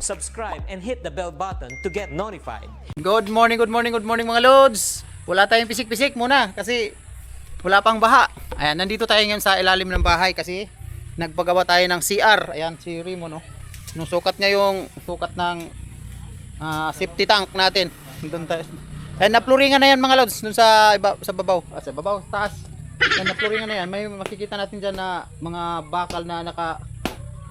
subscribe and hit the bell button to get notified. Good morning mga lods. Wala tayong pisik-pisik muna kasi wala pang baha. Ayan, nandito tayo ngayon sa ilalim ng bahay kasi nagpagawa tayo ng CR. Ayan, si Rimo, no. Nung sukat niya yung sukat ng safety tank natin. Doon tayo. Ayan, napluringan na yan mga lods dun sa babaw. Sa babaw, taas. Ayan, napluringan na yan. May makikita natin dyan na mga bakal na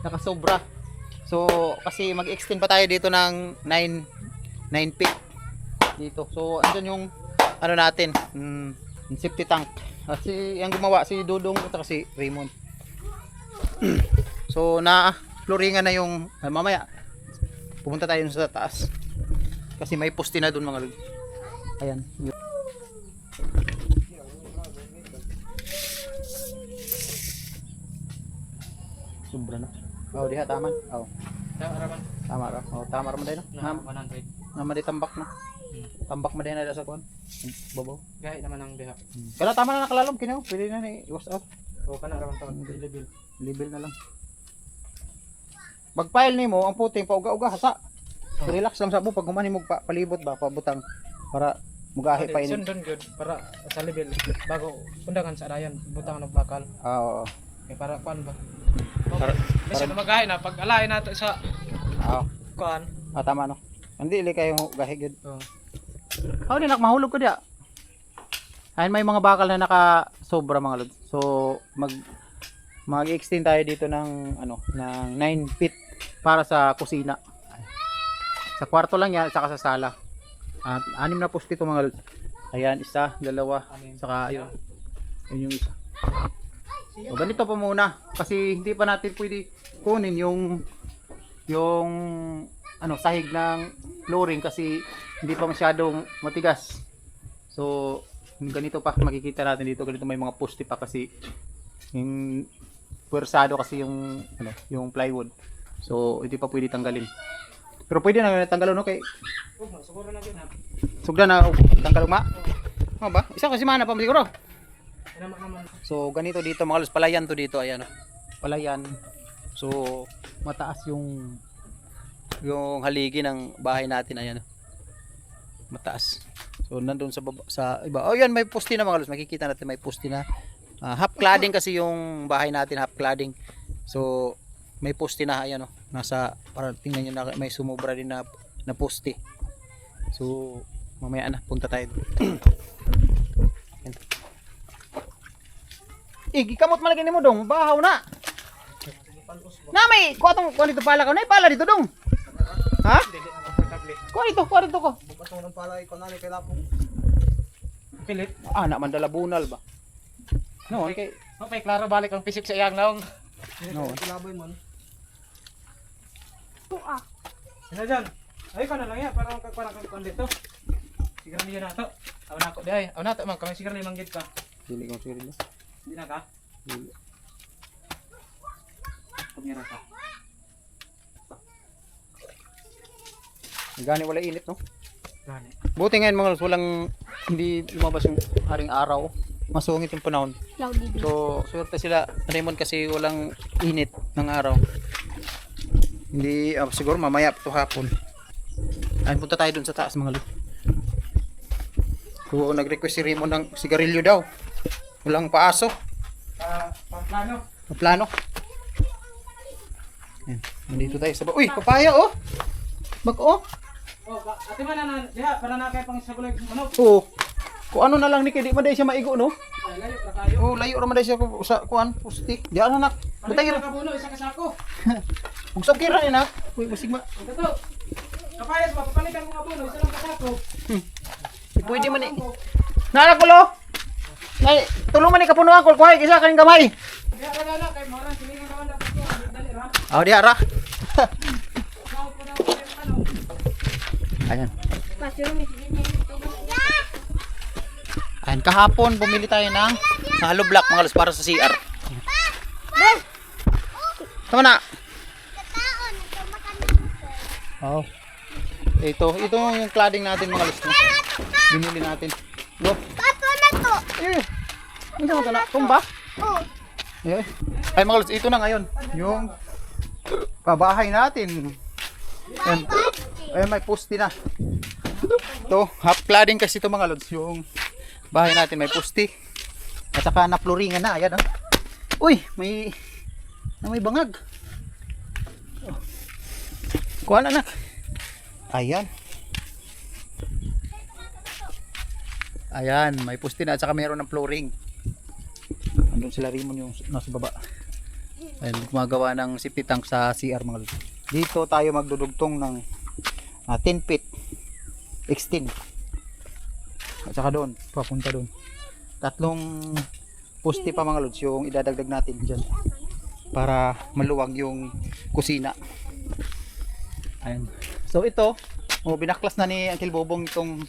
nakasobra. So, kasi mag-extend pa tayo dito ng 9 feet dito. So, andyan yung ano natin, safety tank. Kasi yung gumawa si Dudong at si Raymond. So, na-floringan na yung mamaya. Pupunta tayo sa taas. Kasi may poste na doon mga lod. Ayan. Sobra na. Oh, diha taman. Oh. Tama ra. Oh, tama ra man dai no. Nama di tambak na. Tambak man dai na sa kuan. Babaw. Gahit naman ang diha. Kala tama na nakalalom kini. Pwede na ni wash out. O kana ra man taon level. Level na lang. Pag-file nimo ang puting pauga-uga hasa. Relax lang sa mo pag humani mo palibot ba pabutang para mugahi pa ini. Sundon good para sa level bago undangan sa dayan butang ng bakal. Oo. Eh para kuan ba? Para Kasi magahi na pag alay nato sa kuan. Tama no. Hindi ili kayo gahi gyud. Oh. How di mahulog ko dia. Ayun may mga bakal na naka-sobra mga lod. So mag-extend tayo dito ng ng 9 feet para sa kusina. Sa kwarto lang yan, saka sa sala. At 6 na poste ito mga lod. Ayan, isa, dalawa, saka ayun. Yun yung isa. So, ganito pa muna kasi hindi pa natin pwede kunin yung sahig ng flooring kasi hindi pa masyadong matigas. So ganito pa makikita natin dito, ganito may mga poste pa kasi yung puwersado kasi yung plywood. So hindi pa pwede tanggalin. Pero pwede na tanggalon no kay Siguro na gyud ha. sugda na tanggalon ma. Ano ba? Isa kasi mana pa siguro. Naman. So ganito dito mga lods, palayan to dito, ayan. Palayan. So mataas yung haligi ng bahay natin, ayan. Mataas. So nandoon sa iba. Oh, yan may poste na mga lods, makikita natin may poste na. Half cladding kasi yung bahay natin, half cladding. So may poste na, ayan, nasa para tingnan niyo na may sumobra din na poste. So mamaya na punta tayo. Gikamot man lagi nimo dong, bahaw na. Na may kuatong dito pala ka, nay pala dito dong. Ha? Kuha dito ko. Patong ng pala ikaw nani kay lapong. Pilit. Na mandala bunal ba? No, okay. Okay, klaro balik ang pisik sa iyang laong. No. Laboy man. Sino dyan? Ay ka na lang yan, para kang dito. Siguro niyo na to. Aw na ko di ay. Aw na to man kami siguro limang gid ka. Dili ko siguro. Hindi na ka? Dili. Pumira ka. Gani wala init, no? Gani. Buti ngayon mga lods, walang hindi lumabas yung haring araw. Masungit yung panahon. So, swerte sila Raymond kasi walang init ng araw. Hindi, siguro mamaya ito hapon. Ayun, punta tayo dun sa taas mga lods. Kung nag-request si Raymond ng sigarilyo daw. Walang paaso. Plano. Plano. Ayan, nandito tayo sa uy, papaya oh. Bako. Oh, ate man na diha para na kay pang sagulay ano. Oo. Kung ano na lang ni kay di man day siya maigo no. Ay layo ra kayo. Oh, layo ra man day siya sa kuan, pusti. Di ano nak. Butay ra. Kabuno isa ka sako. Kung sa kira ni nak. Uy, basig ma. Ito. Kapayas ba papalikan mo nga buno isa lang ka sako. Pwede man eh. Nara ko lo. Nay, tulong man ni kapunuan ko kuhay isa kaning gamay. Diha ra na kay moran silingan ka man dapat ko dali ra. Oh, di ara. Ayan. Ayan, kahapon bumili tayo ng hollow block mga lods para sa CR. Tama na. Oh. Ito yung cladding natin mga lods. Binili natin. Go. Kato na to. Hindi mo na tumba. Oh. Ay mga lods, ito na ngayon yung pabahay natin. Ayan, may poste na. Ito, half cladding kasi ito mga lods. Yung bahay natin may poste. At saka na-flooringan na. Ayan, oh. Uy, may bangag. Oh. Kuha na, anak. Ayan. Ayan, may poste na at saka mayroon ng flooring. Andun sila Rimon yung nasa baba. Ayan, gumagawa ng safety tank sa CR mga lods. Dito tayo magdudugtong ng 10 feet extend. At saka doon, papunta doon. 3 poste pa mga lods yung idadagdag natin dyan para maluwag yung kusina. Ayan. So ito, binaklas na ni Uncle Bobong itong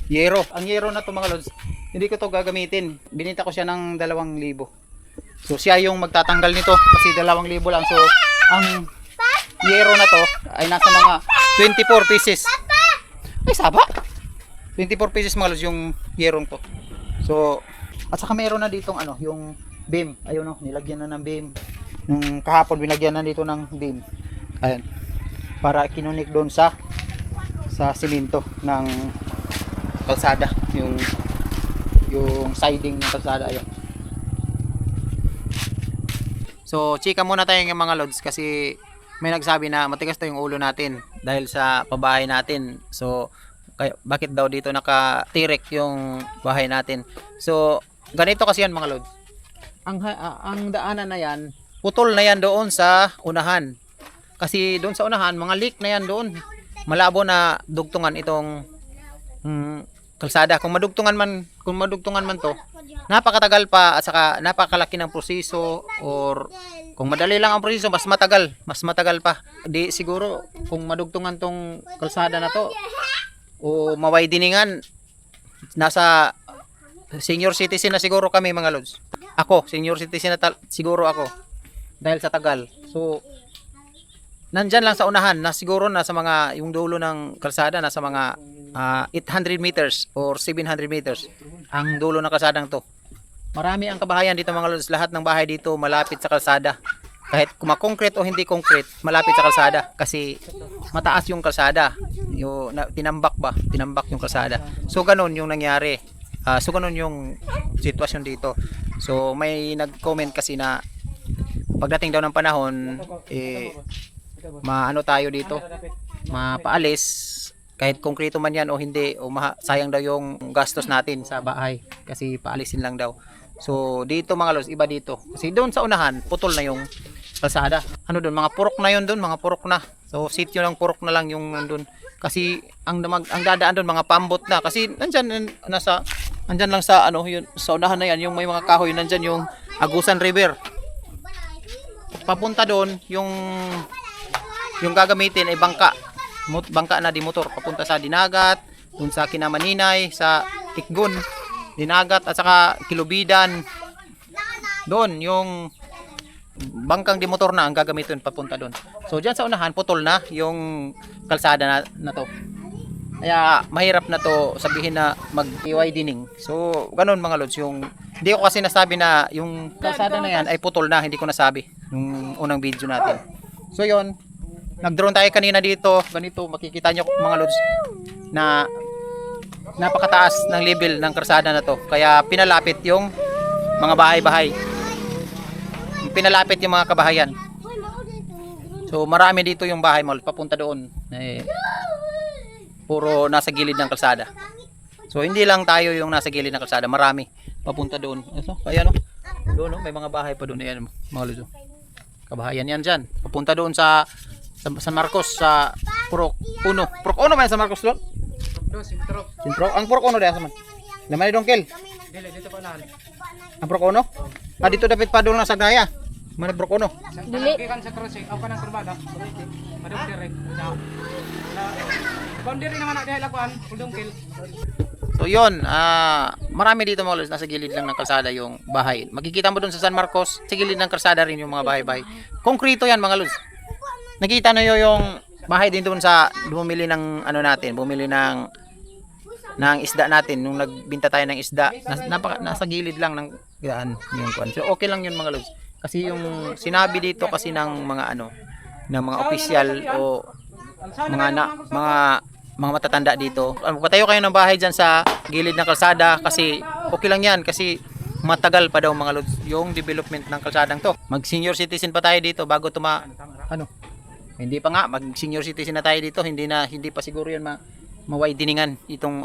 yero. Ang yero na to mga lods, hindi ko to gagamitin. Binita ko siya ng 2,000. So siya yung magtatanggal nito kasi 2,000 lang. So ang yero na to ay nasa mga 24 pieces. Ay saba. 24 pieces mga lods yung yerong to. So at saka meron na ditong yung beam. Ayun nilagyan na ng beam. Nung kahapon binagyan na dito ng beam. Ayan. Para kinunik doon sa simento ng kalsada, yung siding ng kalsada. Ayan. So chika muna tayo ng mga lods kasi may nagsabi na matigas to yung ulo natin dahil sa pabahay natin. So bakit daw dito nakatirek yung bahay natin? So ganito kasi yan mga lods. Ang daanan na yan, putol na yan doon sa unahan. Kasi doon sa unahan, mga leak na yan doon. Malabo na dugtungan itong kalsada. Kung madugtungan man to, napakatagal pa at saka napakalaki ng proseso, or kung madali lang ang proseso, mas matagal pa. Di siguro kung madugtungan tong kalsada na to o mawaydiningan, nasa senior citizen na siguro kami mga lods. Ako, senior citizen na siguro ako dahil sa tagal. So nandyan lang sa unahan na siguro nasa mga yung dulo ng kalsada nasa mga 800 meters or 700 meters ang dulo ng kalsadang to. Marami ang kabahayan dito mga lods. Lahat ng bahay dito malapit sa kalsada. Kahit kumakongkrete o hindi concrete, malapit sa kalsada kasi mataas yung kalsada. Tinambak yung kalsada. So ganun yung nangyari. So ganun yung sitwasyon dito. So may nag-comment kasi na pagdating daw ng panahon maano tayo dito, mapaalis kahit konkreto man yan o hindi, o sayang daw yung gastos natin sa bahay kasi paalisin lang daw. So dito mga lods, iba dito kasi doon sa unahan putol na yung kalsada. Ano doon, mga purok na yun doon, mga purok na. So sityo ng purok na lang yung nandun kasi ang dadaan doon mga pambot na kasi nandyan lang sa yun, sa unahan na yan yung may mga kahoy, nandyan yung Agusan River. Papunta doon yung gagamitin ay bangka na di motor papunta sa Dinagat, dun sa Kinamaninay, sa Tikgun, Dinagat at saka Kilubidan. Doon yung bangkang di motor na ang gagamitin papunta doon. So diyan sa unahan putol na yung kalsada na to. Kaya mahirap na to sabihin na mag-widening. So ganun mga lods, yung hindi ko kasi nasabi na yung kalsada na yan ay putol na, hindi ko nasabi yung unang video natin. So yon, nag-drone tayo kanina dito, ganito makikita nyo mga lods na napakataas ng level ng kalsada na to. Kaya pinalapit yung mga bahay-bahay. Pinalapit yung mga kabahayan. So marami dito yung bahay mo papunta doon. Puro nasa gilid ng kalsada. So hindi lang tayo yung nasa gilid ng kalsada, marami papunta doon. Kaya doon may mga bahay pa doon. Ayan mga lods. Kabahayan yan dyan. Papunta doon sa San Marcos, sa Purok Uno. Purok Uno ba yan sa Marcos doon? Sintro. Ang Purok Uno dyan sa man. Laman ni Dongkel. Dito pa nahan. Ang Purok Uno? Dito dapat pa doon lang sa Gaya. Mana Purok Uno? Dili. Kan sa crossing, ako kanang kurbada. Madam direct. Boundary naman na dahil akuan, Dongkel. So yun, marami dito mga lods, nasa gilid lang ng kalsada yung bahay. Makikita mo doon sa San Marcos, sa gilid ng kalsada rin yung mga bahay-bahay. Konkrito yan mga lods. Nakita nyo yung bahay din doon sa bumili ng bumili ng isda natin nung nagbinta tayo ng isda. Nasa gilid lang ng daan yung kuan. So okay lang yun mga lods. Kasi yung sinabi dito kasi ng mga ng mga opisyal o Alsada mga kayo, na, kalsada. mga matatanda dito. Patayo kayo ng bahay dyan sa gilid ng kalsada kasi okay lang yan kasi matagal pa daw mga lods yung development ng kalsadang to. Mag senior citizen pa tayo dito bago ano. Hindi pa nga mag senior citizen na tayo dito, hindi pa siguro yan ma-wideningan itong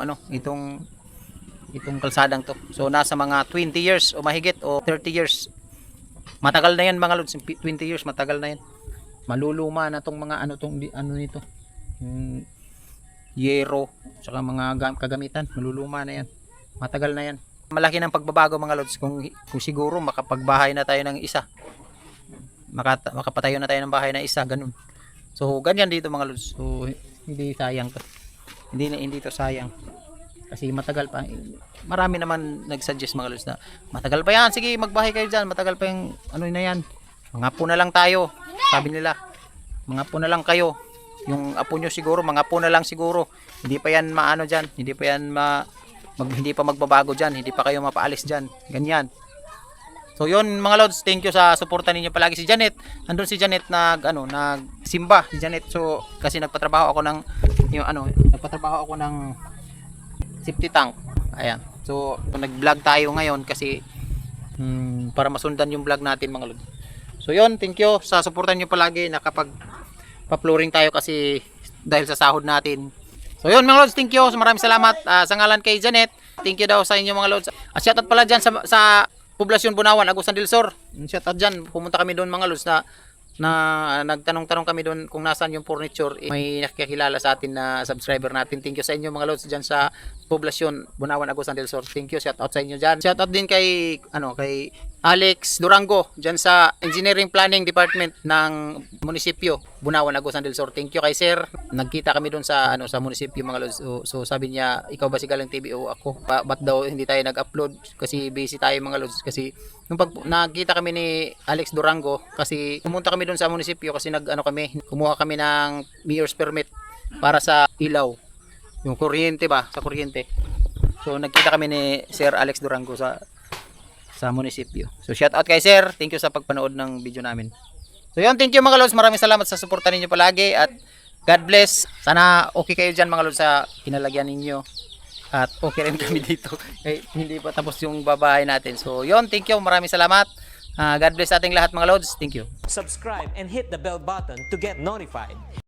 kalsadang to. So nasa mga 20 years o mahigit o 30 years. Matagal na yan mga lods, 20 years matagal na yan. Maluluma na tong mga nito. Yero, saka mga kagamitan, maluluma na yan. Matagal na yan. Malaki ng pagbabago mga lods kung siguro makapagbahay na tayo ng isa. Makapatayo na tayo ng bahay na isa, ganun. So ganyan dito mga lods. So hindi sayang to. Hindi to sayang. Kasi matagal pa. Marami naman nag-suggest mga lods na matagal pa yan. Sige, magbahay kayo dyan. Matagal pa yung na yan. Mga po na lang tayo. Sabi nila. Mga po na lang kayo. Yung apo nyo siguro, mga po na lang siguro. Hindi pa yan maano dyan. Hindi pa yan hindi pa magbabago dyan. Hindi pa kayo mapaalis dyan. Ganyan. So yun mga lods, thank you sa suporta ninyo palagi. Si Janet, andun si Janet nagsimba si Janet. So kasi nagpatrabaho ako ng safety tank. Ayan. So nag-vlog tayo ngayon kasi para masundan yung vlog natin mga lods. So yun, thank you sa suporta niyo palagi. Pa-flooring tayo kasi dahil sa sahod natin. So yun mga lods, thank you. Maraming salamat sa ngalan kay Janet. Thank you daw sa inyo mga lods. Shoutout pala dyan sa Poblasyon Bunawan, Agusan del Sur. Shoutout dyan. Pumunta kami doon mga lods na nagtanong-tanong kami doon kung nasaan yung furniture. May nakikilala sa atin na subscriber natin. Thank you sa inyo mga lods dyan sa Poblasyon Bunawan, Agusan del Sur. Thank you. Shoutout sa inyo dyan. Shoutout din kay Alex Durango dyan sa Engineering Planning Department ng munisipyo Bunawan, Agusan del Sur. Thank you kay sir. Nagkita kami doon sa munisipyo mga lods. So sabi niya, ikaw ba si Galang TV o ako? Ba't daw hindi tayo nag-upload? Kasi busy tayo mga lods. Kasi nung nagkita kami ni Alex Durango kasi pumunta kami doon sa munisipyo kasi kumuha kami ng mayor's permit para sa ilaw. Yung kuryente ba? Sa kuryente. So nagkita kami ni Sir Alex Durango sa munisipyo. So shout out kay sir. Thank you sa pagpanood ng video namin. So yun, thank you mga lods. Maraming salamat sa suporta ninyo palagi at God bless. Sana okay kayo dyan mga lods sa kinalagyan ninyo. At okay rin kami dito. Hindi pa tapos yung babahay natin. So yun, thank you. Maraming salamat. God bless ating lahat mga lods. Thank you. Subscribe and hit the bell button to get notified.